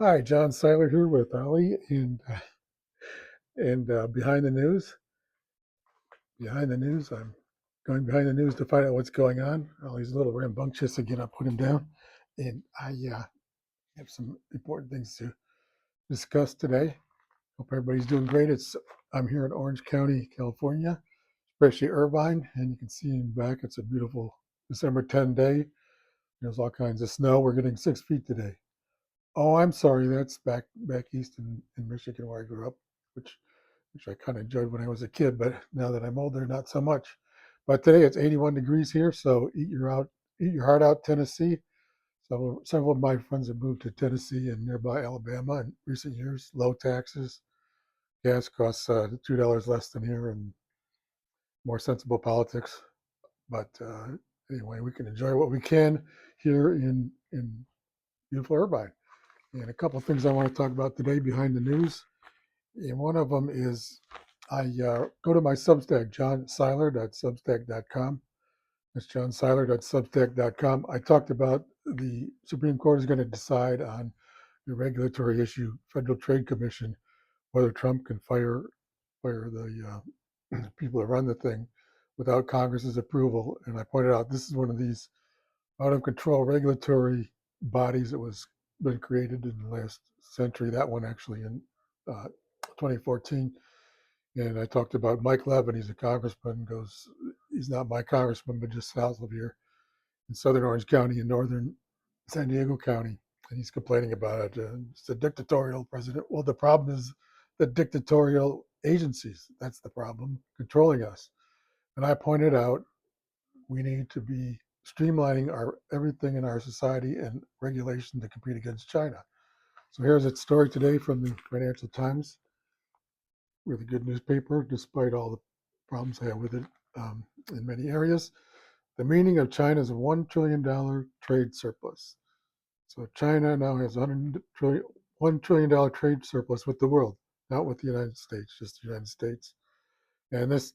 Hi, John Seiler here with Ali and behind the news. Behind the news, I'm going behind the news to find out what's going on. Ali's a little rambunctious again. I put him down, and I have some important things to discuss today. Hope everybody's doing great. I'm here in Orange County, California, especially Irvine, and you can see in back. It's a beautiful December 10 day. There's all kinds of snow. We're getting 6 feet today. Oh, I'm sorry. That's back east in Michigan where I grew up, which which I kind of enjoyed when I was a kid, but now that I'm older, not so much. But today it's 81 degrees here, so eat your heart out, Tennessee. So several of my friends have moved to Tennessee and nearby Alabama in recent years. Low taxes, gas costs $2 less than here, and more sensible politics. But anyway, we can enjoy what we can here in beautiful Irvine. And a couple of things I want to talk about today behind the news. And one of them is I go to my Substack, johnseiler.substack.com. That's johnseiler.substack.com. I talked about the Supreme Court is going to decide on the regulatory issue, Federal Trade Commission, whether Trump can fire the people that run the thing without Congress's approval. And I pointed out this is one of these out of control regulatory bodies that was been created in the last century. That one actually in 2014. And I talked about Mike Levin. He's a congressman. Goes, he's not my congressman, but just south of here in southern Orange County and northern San Diego County. And he's complaining about it. It's a dictatorial president. Well, the problem is the dictatorial agencies. That's the problem, controlling us. And I pointed out we need to be streamlining our everything in our society and regulation to compete against China. So here's a story today from the Financial Times. We're the good newspaper, despite all the problems I have with it in many areas. The meaning of China's $1 trillion trade surplus. So China now has $1 trillion trade surplus with the world, not with the United States, just the United States. And this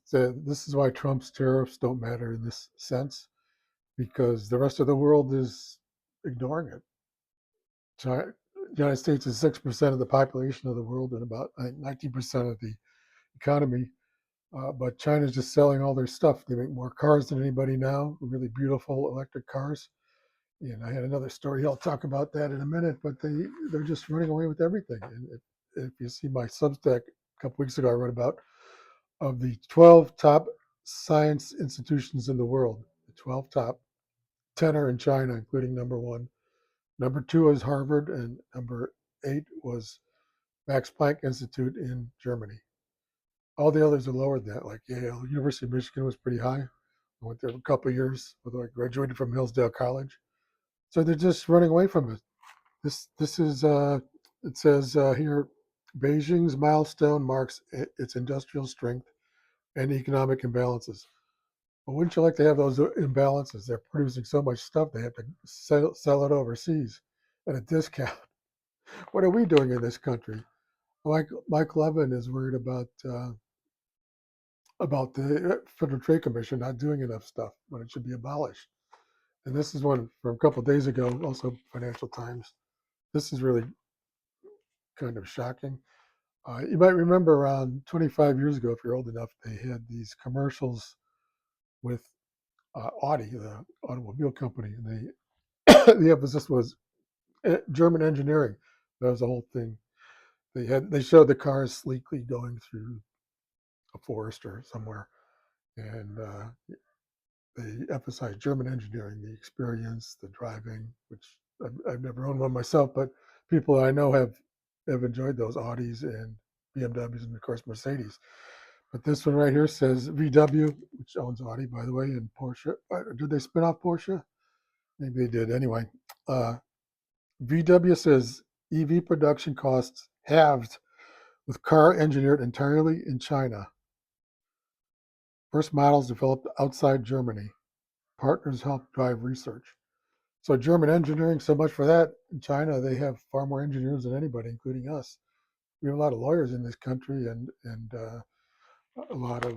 is why Trump's tariffs don't matter in this sense, because the rest of the world is ignoring it. China, the United States is 6% of the population of the world and about 19% of the economy. But China's just selling all their stuff. They make more cars than anybody now, really beautiful electric cars. And I had another story. I'll talk about that in a minute. But they're just running away with everything. And if you see my Substack a couple weeks ago, I wrote about of the 12 top science institutions in the world. The 12 top 10 are in China, including number one. Number two is Harvard, and number 8 was Max Planck Institute in Germany. All the others are lower than that, like Yale. University of Michigan was pretty high. I went there for a couple of years, although I graduated from Hillsdale College. So they're just running away from it. This is it says here, Beijing's milestone marks its industrial strength and economic imbalances. But wouldn't you like to have those imbalances? They're producing so much stuff they have to sell it overseas at a discount. What are we doing in this country? Mike Levin is worried about the Federal Trade Commission not doing enough stuff when it should be abolished. And this is one from a couple of days ago, also Financial Times. This is really kind of shocking. You might remember around 25 years ago, if you're old enough, they had these commercials with Audi, the automobile company. And the emphasis was German engineering. That was the whole thing. They showed the cars sleekly going through a forest or somewhere, and they emphasized German engineering, the experience, the driving, which I've never owned one myself, but people I know have enjoyed those Audis and BMWs and of course Mercedes. But this one right here says VW, which owns Audi, by the way, and Porsche. Did they spin off Porsche? Maybe they did. Anyway, VW says EV production costs halved with car engineered entirely in China. First models developed outside Germany. Partners help drive research. So German engineering, so much for that. In China, they have far more engineers than anybody, including us. We have a lot of lawyers in this country and a lot of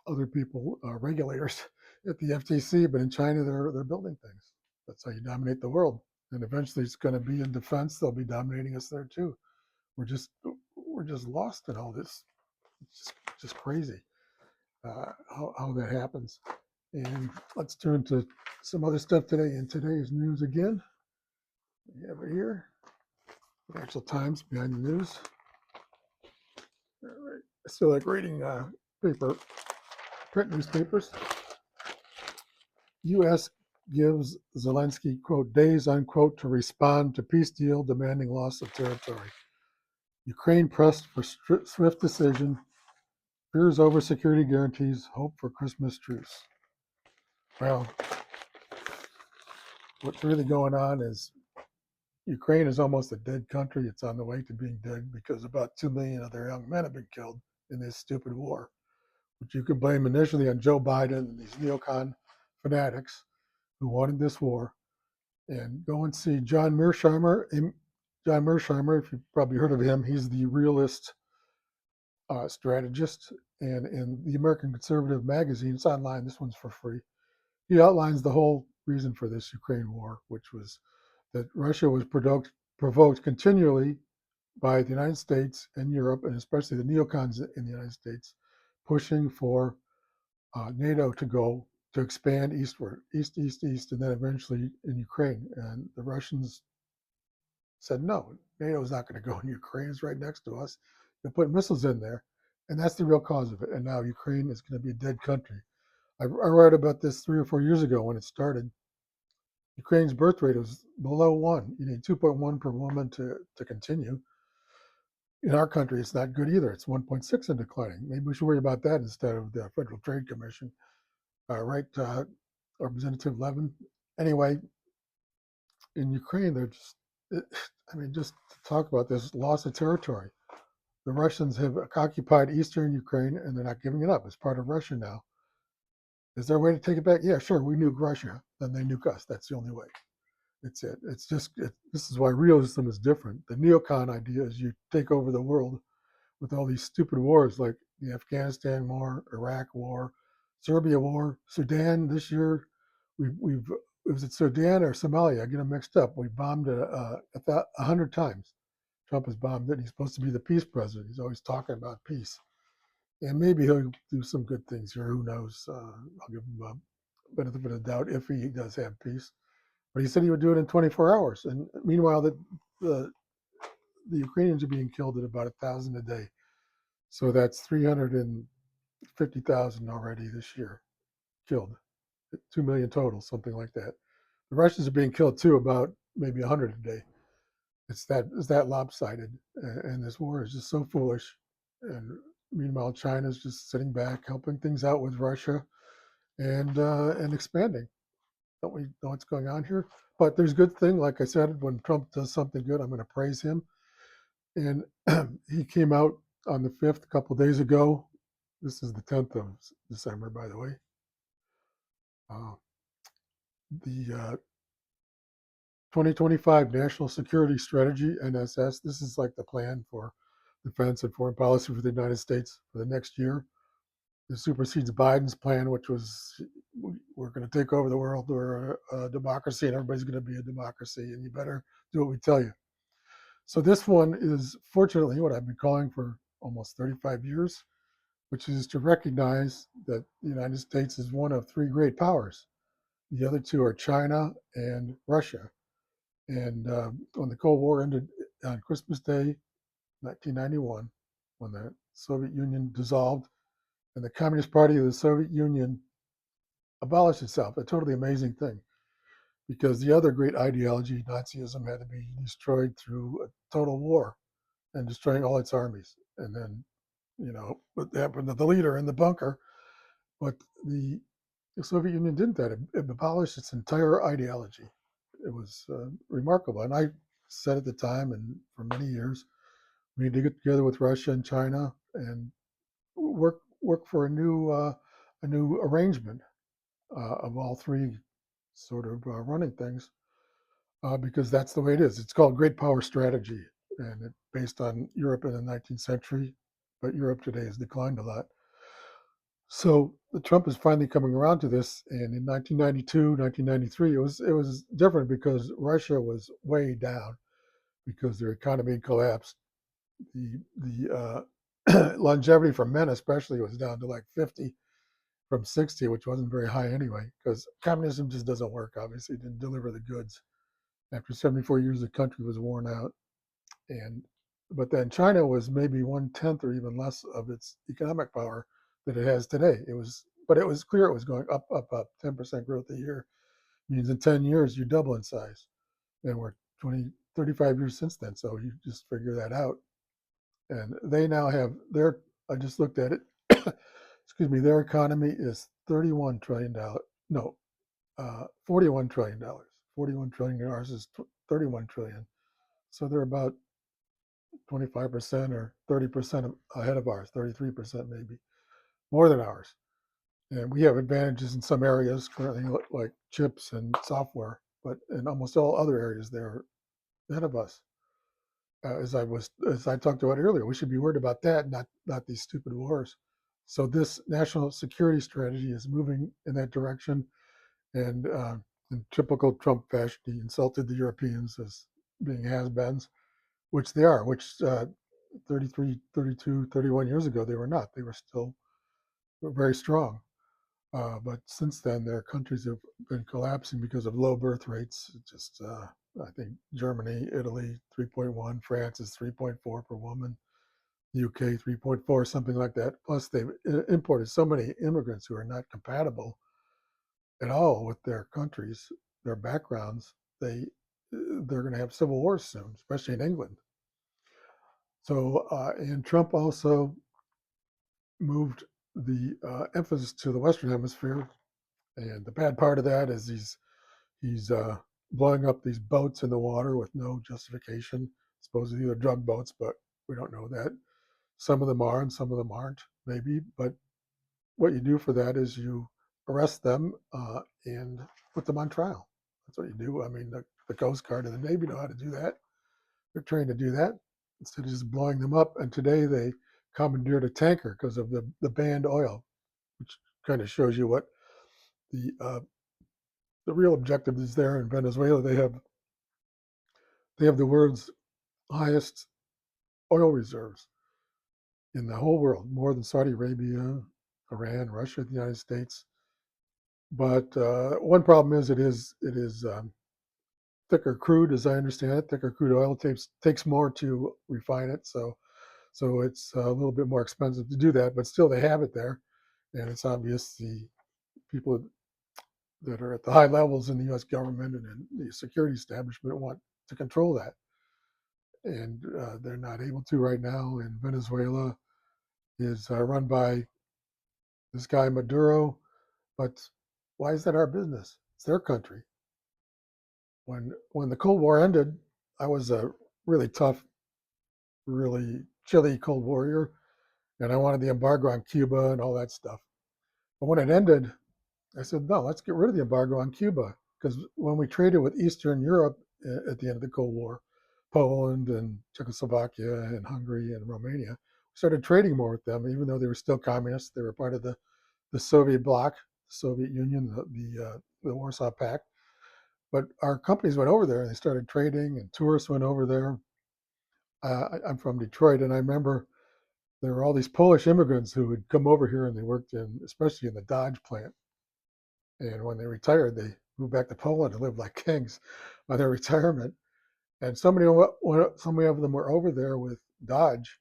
other people, regulators at the FTC. But in China, they're building things. That's how you dominate the world. and eventually it's going to be in defense. They'll be dominating us there too. We're just lost in all this. It's just crazy how that happens. And let's turn to some other stuff today in today's news again. We have it here. The actual times behind the news. All right. I still like reading print newspapers. U.S. gives Zelensky, quote, days, unquote, to respond to peace deal demanding loss of territory. Ukraine pressed for swift decision. Fears over security guarantees. Hope for Christmas truce. Well, what's really going on is Ukraine is almost a dead country. It's on the way to being dead because about 2 million of their young men have been killed in this stupid war, which you can blame initially on Joe Biden and these neocon fanatics who wanted this war. And go and see John Mearsheimer. John Mearsheimer, if you've probably heard of him, he's the realist strategist. And in the American Conservative magazine, it's online, this one's for free, he outlines the whole reason for this Ukraine war, which was that Russia was provoked continually by the United States and Europe, and especially the neocons in the United States, pushing for NATO to expand eastward, east, and then eventually in Ukraine. And the Russians said, no, NATO is not going to go in Ukraine. It's right next to us. They'll put missiles in there. And that's the real cause of it. And now Ukraine is going to be a dead country. I wrote about this 3 or 4 years ago when it started. Ukraine's birth rate was below 1. You need 2.1 per woman to continue. In our country, it's not good either. It's 1.6 and declining. Maybe we should worry about that instead of the Federal Trade Commission. Right, Representative Levin? Anyway, in Ukraine, they're just, just to talk about this loss of territory. The Russians have occupied eastern Ukraine and they're not giving it up. It's part of Russia now. Is there a way to take it back? Yeah, sure. We nuke Russia, then they nuke us. That's the only way. It's it. It's just, this is why realism is different. The neocon idea is you take over the world with all these stupid wars like the Afghanistan war, Iraq war, Serbia war, Sudan this year. We've was it Sudan or Somalia? I get them mixed up. We bombed it 100 times. Trump has bombed it. He's supposed to be the peace president. He's always talking about peace. And maybe he'll do some good things here. Who knows? I'll give him a benefit of the doubt if he does have peace. But he said he would do it in 24 hours. And meanwhile, the Ukrainians are being killed at about 1,000 a day. So that's 350,000 already this year killed. 2 million total, something like that. The Russians are being killed too, about maybe 100 a day. It's that lopsided, and this war is just so foolish. And meanwhile, China's just sitting back, helping things out with Russia, and expanding. Don't we know what's going on here? But there's good thing, like I said, when Trump does something good, I'm going to praise him. And he came out on the 5th, a couple of days ago. This is the 10th of December, by the way. The 2025 National Security Strategy, NSS. This is like the plan for defense and foreign policy for the United States for the next year. This supersedes Biden's plan, which was we're going to take over the world. We're a democracy and everybody's going to be a democracy and you better do what we tell you. So this one is fortunately what I've been calling for almost 35 years, which is to recognize that the United States is one of 3 great powers. The other 2 are China and Russia. And when the Cold War ended on Christmas Day, 1991, when the Soviet Union dissolved and the Communist Party of the Soviet Union abolished itself, a totally amazing thing, because the other great ideology, Nazism, had to be destroyed through a total war and destroying all its armies. And then, what happened to the leader in the bunker. But the Soviet Union didn't that. It abolished its entire ideology. It was remarkable. And I said at the time and for many years, we need to get together with Russia and China and work for a new arrangement of all 3 sort of running things, because that's the way it is. It's called great power strategy, and it's based on Europe in the 19th century, but Europe today has declined a lot. So Trump is finally coming around to this, and in 1992, 1993, it was different because Russia was way down because their economy collapsed. The longevity for men, especially, was down to like 50 from 60, which wasn't very high anyway, because communism just doesn't work. Obviously, it didn't deliver the goods. After 74 years, the country was worn out, and but then China was maybe 1/10 or even less of its economic power that it has today. But it was clear it was going up, up, up. 10% growth a year means in 10 years you double in size, and we're 20, 35 years since then. So you just figure that out. And they now have their. I just looked at it. Excuse me. Their economy is $31 trillion. No, $41 trillion. $41 trillion. Ours is 31 trillion. So they're about 25% or 30% ahead of ours, 33% maybe, more than ours. And we have advantages in some areas currently, like chips and software, but in almost all other areas, they're ahead of us. As I talked about earlier, we should be worried about that, not these stupid wars. So this national security strategy is moving in that direction, and in typical Trump fashion, he insulted the Europeans as being has-beens, which they are, which 33, 32, 31 years ago, they were not. They were still very strong. But since then, their countries have been collapsing because of low birth rates. Just, I think Germany, Italy, 3.1, France is 3.4 per woman, UK 3.4, something like that. Plus, they've imported so many immigrants who are not compatible at all with their countries, their backgrounds. They're going to have civil wars soon, especially in England. So, and Trump also moved the emphasis to the Western Hemisphere. And the bad part of that is he's blowing up these boats in the water with no justification. Supposedly they're drug boats, but we don't know that. Some of them are, and some of them aren't, maybe. But what you do for that is you arrest them and put them on trial. That's what you do. I mean, the Coast Guard and the Navy know how to do that. They're trained to do that instead of just blowing them up. And today they commandeered a tanker because of the banned oil, which kind of shows you what the uh, the real objective is there in Venezuela. They have the world's highest oil reserves in the whole world, more than Saudi Arabia, Iran, Russia, the United States. But one problem is it is thicker crude, as I understand it. Thicker crude oil takes more to refine it, so it's a little bit more expensive to do that. But still, they have it there, and it's obvious the people that are at the high levels in the U.S. government and in the security establishment want to control that, and they're not able to right now. And Venezuela is run by this guy Maduro, but why is that our business? It's their country. When the Cold War ended, I was a really tough, really chilly Cold Warrior, and I wanted the embargo on Cuba and all that stuff. But when it ended, I said, no, let's get rid of the embargo on Cuba. Because when we traded with Eastern Europe at the end of the Cold War, Poland and Czechoslovakia and Hungary and Romania, we started trading more with them, even though they were still communists. They were part of the Soviet bloc, the Soviet Union, the Warsaw Pact. But our companies went over there and they started trading, and tourists went over there. I'm from Detroit, and I remember there were all these Polish immigrants who would come over here and they worked especially in the Dodge plant. And when they retired, they moved back to Poland and lived like kings by their retirement. And so many of them were over there with Dodge,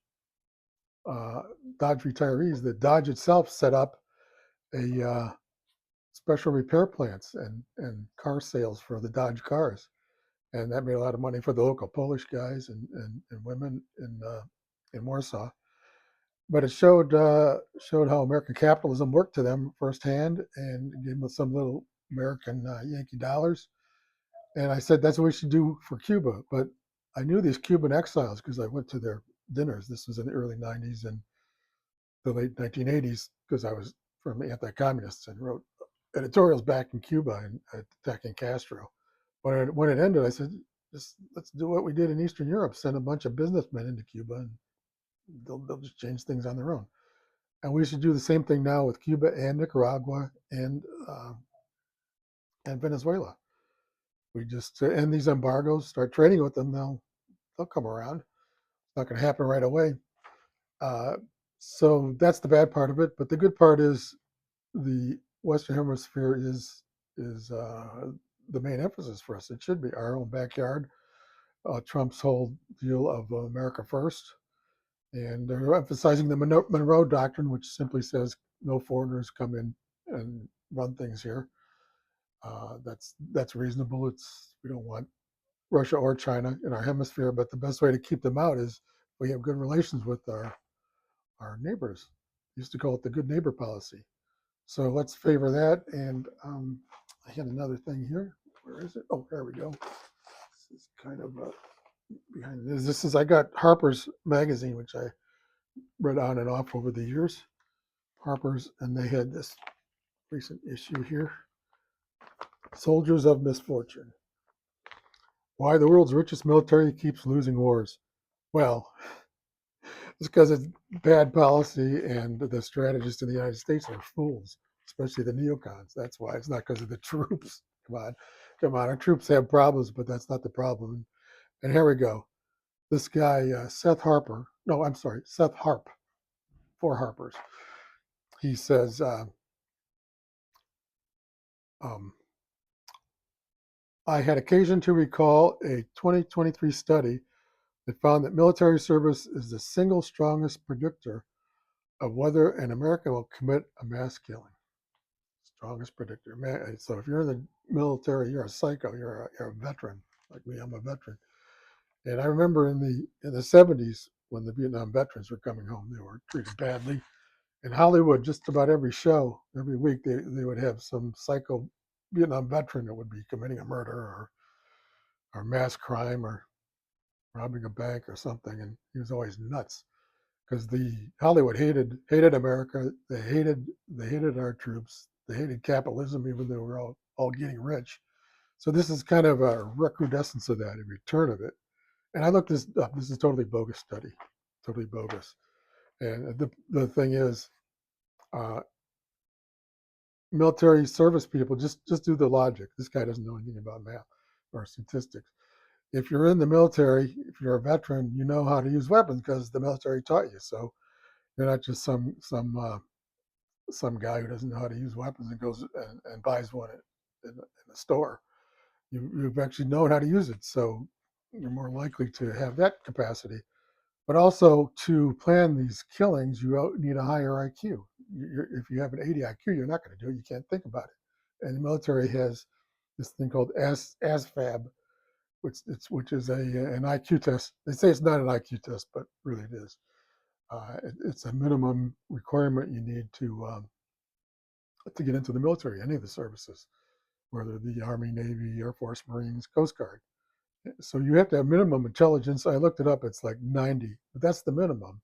uh, Dodge retirees. That Dodge itself set up a special repair plants and car sales for the Dodge cars, and that made a lot of money for the local Polish guys and women in Warsaw. But it showed how American capitalism worked to them firsthand, and gave them some little American Yankee dollars. And I said, that's what we should do for Cuba. But I knew these Cuban exiles because I went to their dinners. This was in the early 90s and the late 1980s because I was from the anti-communists and wrote editorials back in Cuba and attacking Castro. When it ended, I said, let's do what we did in Eastern Europe, send a bunch of businessmen into Cuba and they'll just change things on their own. And we should do the same thing now with Cuba and Nicaragua and Venezuela. We just end these embargoes, start trading with them. They'll come around. It's not going to happen right away. Uh, so that's the bad part of it. But the good part is the Western Hemisphere is the main emphasis for us. It should be our own backyard. Trump's whole deal of America first, and they're emphasizing the Monroe Doctrine, which simply says no foreigners come in and run things here. That's reasonable. We don't want Russia or China in our hemisphere, but the best way to keep them out is we have good relations with our neighbors. We used to call it the good neighbor policy. So let's favor that. And I had another thing here. Where is it? Oh, there we go. This is kind of behind this. I got Harper's Magazine, which I read on and off over the years. Harper's, and they had this recent issue here. Soldiers of Misfortune. Why the world's richest military keeps losing wars. Well, it's because it's bad policy and the strategists in the United States are fools, especially the neocons. That's why. It's not because of the troops. Come on. Come on. Our troops have problems, but that's not the problem. And here we go. This guy, Seth Harper, no, I'm sorry, Seth Harp, 4 Harpers. He says, um, I had occasion to recall a 2023 study that found that military service is the single strongest predictor of whether an American will commit a mass killing. Strongest predictor. So if you're in the military, you're a psycho. You're a veteran. Like me, I'm a veteran. And I remember in the 70s when the Vietnam veterans were coming home, they were treated badly. In Hollywood, just about every show, every week, they would have some psycho Vietnam veteran that would be committing a murder or mass crime or robbing a bank or something, and he was always nuts because the Hollywood hated America. They hated our troops. They hated capitalism, even though we're all getting rich. So this is kind of a recrudescence of that, a return of it. And I looked this up. This is a totally bogus study, totally bogus. And the thing is, uh, military service people just do the logic. This guy doesn't know anything about math or statistics. If you're in the military, if you're a veteran, you know how to use weapons because the military taught you. So you're not just some guy who doesn't know how to use weapons and goes and buys one in a store. You've actually known how to use it, so you're more likely to have that capacity. But also to plan these killings, you need a higher IQ. If you have an 80 IQ, you're not going to do it. You can't think about it. And the military has this thing called ASFAB, which is an IQ test. They say it's not an IQ test, but really it is. It's a minimum requirement you need to get into the military, any of the services, whether the Army, Navy, Air Force, Marines, Coast Guard. So you have to have minimum intelligence. I looked it up. It's like 90, but that's the minimum.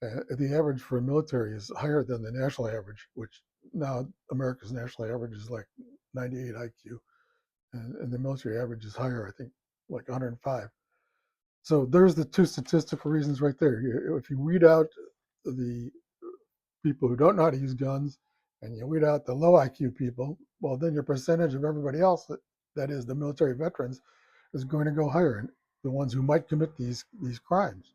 The average for a military is higher than the national average, which now America's national average is like 98 IQ, and the military average is higher, I think, like 105. So there's the two statistical reasons right there. If you weed out the people who don't know how to use guns and you weed out the low IQ people, well, then your percentage of everybody else, that is the military veterans, is going to go higher, and the ones who might commit these crimes.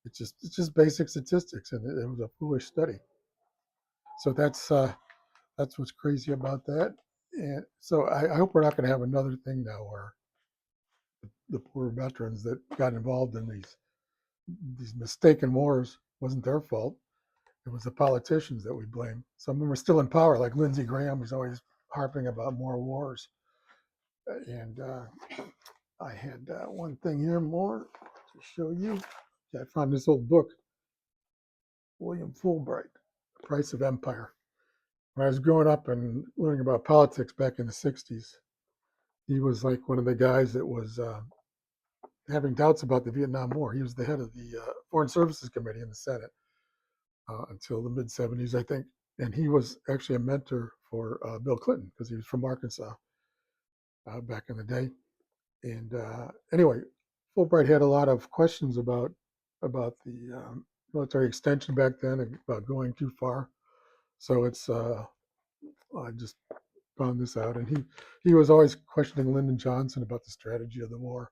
It's just basic statistics, and it was a foolish study. So that's what's crazy about that. And so I hope we're not going to have another thing now where the poor veterans that got involved in these mistaken wars wasn't their fault. It was the politicians that we blame. Some of them are still in power, like Lindsey Graham, who's always harping about more wars. And I had one thing here more to show you. I found this old book, William Fulbright, The Price of Empire. When I was growing up and learning about politics back in the 60s, he was like one of the guys that was having doubts about the Vietnam War. He was the head of the Foreign Services Committee in the Senate until the mid 70s, I think. And he was actually a mentor for Bill Clinton because he was from Arkansas back in the day. And anyway, Fulbright had a lot of questions about the military extension back then about going too far. So it's I just found this out, and he was always questioning Lyndon Johnson about the strategy of the war.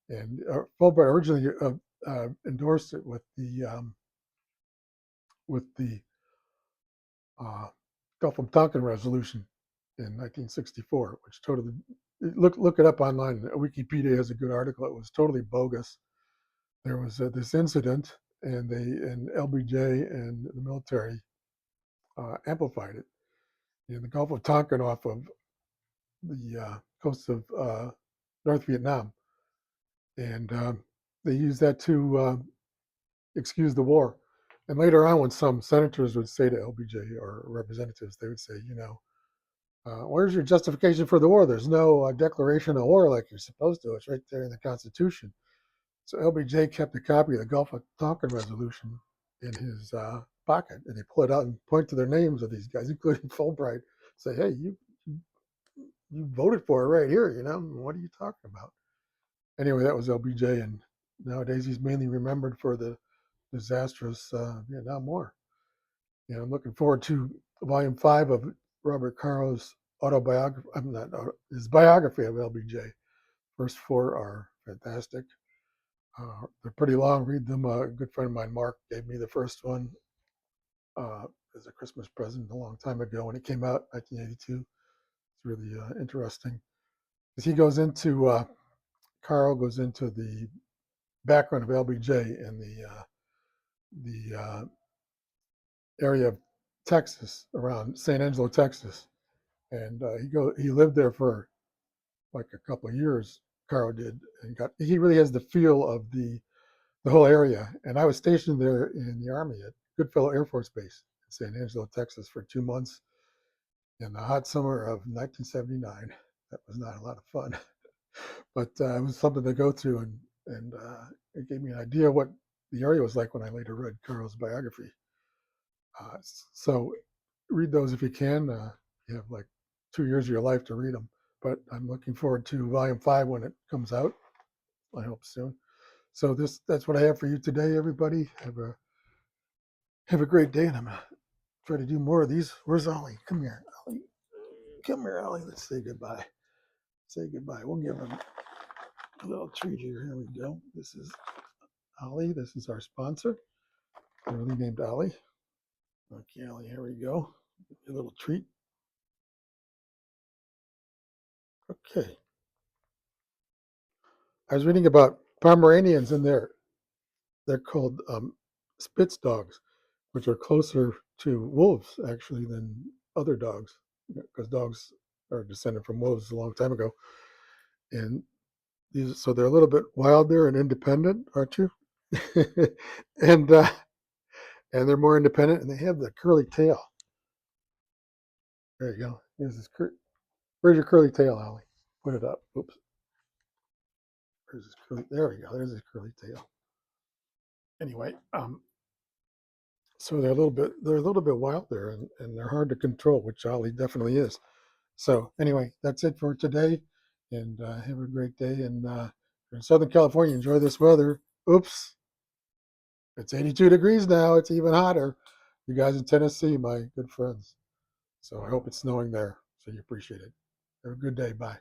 And Fulbright originally endorsed it with the uh, Gulf of Tonkin resolution in 1964, which totally look it up online. Wikipedia has a good article. It was totally bogus. There was this incident, and LBJ and the military amplified it. In the Gulf of Tonkin, off of the coast of North Vietnam, and they used that to excuse the war. And later on, when some senators would say to LBJ or representatives, they would say, where's your justification for the war? There's no declaration of war like you're supposed to. It's right there in the Constitution. So LBJ kept a copy of the Gulf of Tonkin resolution in his pocket, and they pull it out and point to their names of these guys, including Fulbright. Say, hey, you voted for it right here. What are you talking about? Anyway, that was LBJ, and nowadays he's mainly remembered for the disastrous Vietnam War. I'm looking forward to Volume 5 of Robert Caro's autobiography. I'm not his biography of LBJ. First 4 are fantastic. They're pretty long. Read them. A good friend of mine, Mark, gave me the first one as a Christmas present a long time ago when it came out, 1982. It's really interesting. As he goes into, Carl goes into the background of LBJ and the area of Texas, around San Angelo, Texas, and he lived there for like a couple of years. Carl did, and he really has the feel of the whole area. And I was stationed there in the Army at Goodfellow Air Force Base in San Angelo, Texas, for 2 months in the hot summer of 1979. That was not a lot of fun, but it was something to go through, and it gave me an idea of what the area was like when I later read Carl's biography. So read those if you can. You have like 2 years of your life to read them, but I'm looking forward to Volume 5 when it comes out. I hope soon. So that's what I have for you today, everybody. Have a great day, and I'm gonna try to do more of these. Where's Ollie? Come here, Ollie. Come here, Ollie. Let's say goodbye. Say goodbye. We'll give him a little treat here. Here we go. This is Ollie. This is our sponsor. Really named Ollie. Okay, Ollie. Here we go. A little treat. Okay. I was reading about Pomeranians, and they're called Spitz dogs, which are closer to wolves actually than other dogs, because dogs are descended from wolves a long time ago. And so they're a little bit wilder and independent, aren't you? and and they're more independent, and they have the curly tail. There you go. Where's your curly tail, Ollie? Put it up. Oops. Where's his curly? There we go. There's his curly tail. Anyway, so they're a little bit wild there, and they're hard to control, which Ollie definitely is. So anyway, that's it for today, and have a great day. And in Southern California, enjoy this weather. Oops, it's 82 degrees now. It's even hotter. You guys in Tennessee, my good friends. So I hope it's snowing there, so you appreciate it. Have a good day. Bye.